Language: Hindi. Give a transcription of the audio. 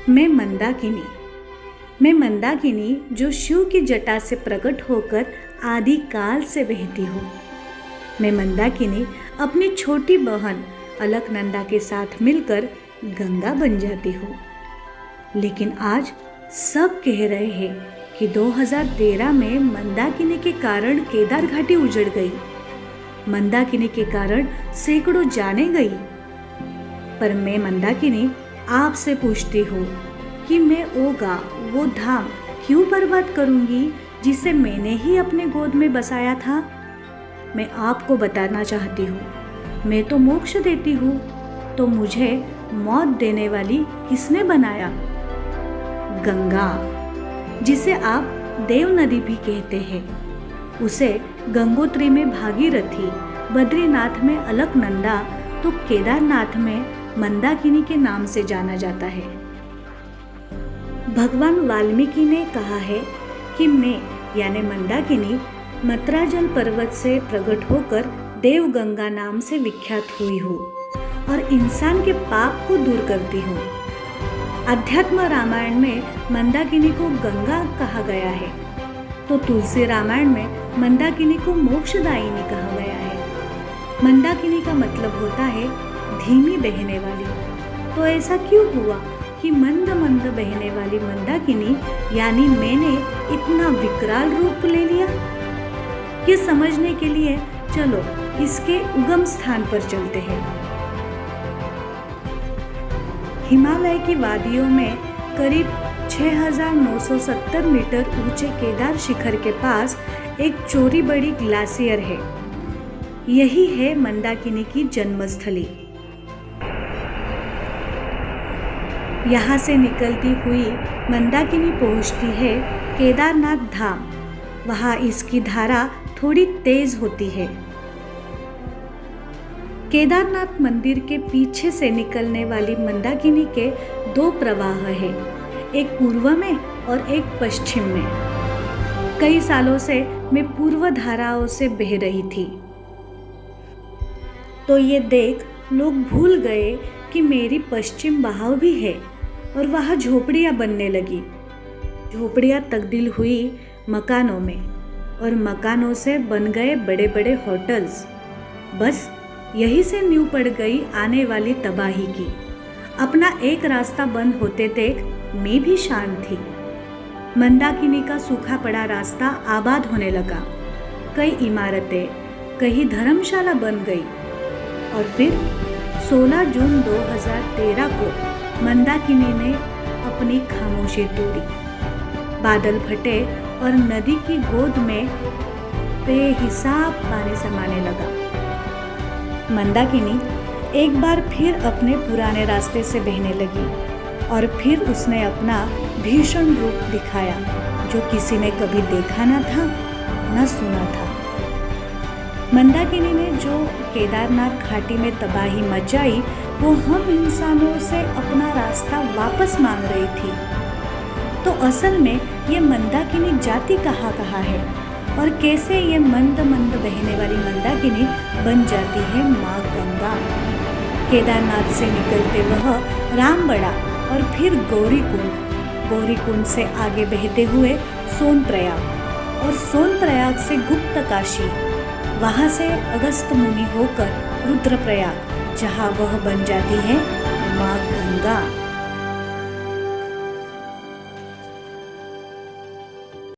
मैं मंदाकिनी मैं मंदाकिनी जो शिव की जटा से प्रकट होकर आदि काल से बहती हूँ। मैं मंदाकिनी अपनी छोटी बहन अलकनंदा के साथ मिलकर गंगा बन जाती हूँ। लेकिन आज सब कह रहे हैं कि 2013 में मंदाकिनी के कारण केदार घाटी उजड़ गई, मंदाकिनी के कारण सैकड़ों जाने गई। पर मैं मंदाकिनी आपसे पूछती हूँ कि मैं वो धाम क्यों बर्बाद करूँगी जिसे मैंने ही अपने गोद में बसाया था। मैं आपको बताना चाहती हूँ, मैं तो मोक्ष देती हूँ, तो मुझे मौत देने वाली किसने बनाया? गंगा, जिसे आप देव नदी भी कहते हैं, उसे गंगोत्री में भागीरथी, बद्रीनाथ में अलकनंदा तो केदारनाथ में मंदाकिनी के नाम से जाना जाता है। भगवान वाल्मीकि ने कहा है कि मैं यानी मंदाकिनी मत्राजल पर्वत से प्रकट होकर देव गंगा नाम से विख्यात हुई हूँ और इंसान के पाप को दूर करती हूँ। अध्यात्म रामायण में मंदाकिनी को गंगा कहा गया है, तो तुलसी रामायण में मंदाकिनी को मोक्षदायिनी कहा गया है। मंदाकिनी का मतलब होता है धीमी बहने वाली। तो ऐसा क्यों हुआ कि मंद मंद बहने वाली मंदाकिनी यानी मैंने इतना विकराल रूप ले लिया? ये समझने के लिए चलो इसके उगम स्थान पर चलते हैं। हिमालय की वादियों में करीब 6,970 मीटर ऊंचे केदार शिखर के पास एक चोरी बड़ी ग्लेशियर है। यही है मंदाकिनी की जन्मस्थली। यहाँ से निकलती हुई मंदाकिनी पहुँचती है केदारनाथ धाम। वहाँ इसकी धारा थोड़ी तेज होती है। केदारनाथ मंदिर के पीछे से निकलने वाली मंदाकिनी के दो प्रवाह हैं, एक पूर्व में और एक पश्चिम में। कई सालों से मैं पूर्व धाराओं से बह रही थी, तो ये देख लोग भूल गए कि मेरी पश्चिम बहाव भी है और वहाँ झोपड़ियाँ बनने लगी। झोपड़ियाँ तब्दील हुई मकानों में और मकानों से बन गए बड़े बड़े होटल्स। बस यही से नींव पड़ गई आने वाली तबाही की। अपना एक रास्ता बंद होते देख मैं भी शांत थी। मंदाकिनी का सूखा पड़ा रास्ता आबाद होने लगा। कई इमारतें, कई धर्मशाला बन गई। और फिर 16 जून 2013 को मंदाकिनी ने अपनी खामोशी तोड़ी। बादल फटे और नदी की गोद में बेहिसाब पानी समाने लगा। मंदाकिनी एक बार फिर अपने पुराने रास्ते से बहने लगी और फिर उसने अपना भीषण रूप दिखाया, जो किसी ने कभी देखा न था, न सुना था। मंदाकिनी ने जो केदारनाथ घाटी में तबाही मचाई, वो हम इंसानों से अपना रास्ता वापस मांग रही थी। तो असल में ये मंदाकिनी जाति कहाँ है और कैसे ये मंद मंद बहने वाली मंदाकिनी बन जाती है माँ गंगा। केदारनाथ से निकलते वह रामबड़ा और फिर गौरीकुंड से आगे बहते हुए सोनप्रयाग और सोनप्रयाग से गुप्तकाशी, वहाँ से अगस्त मुनि होकर रुद्रप्रयाग, जहाँ वह बन जाती है माँ गंगा।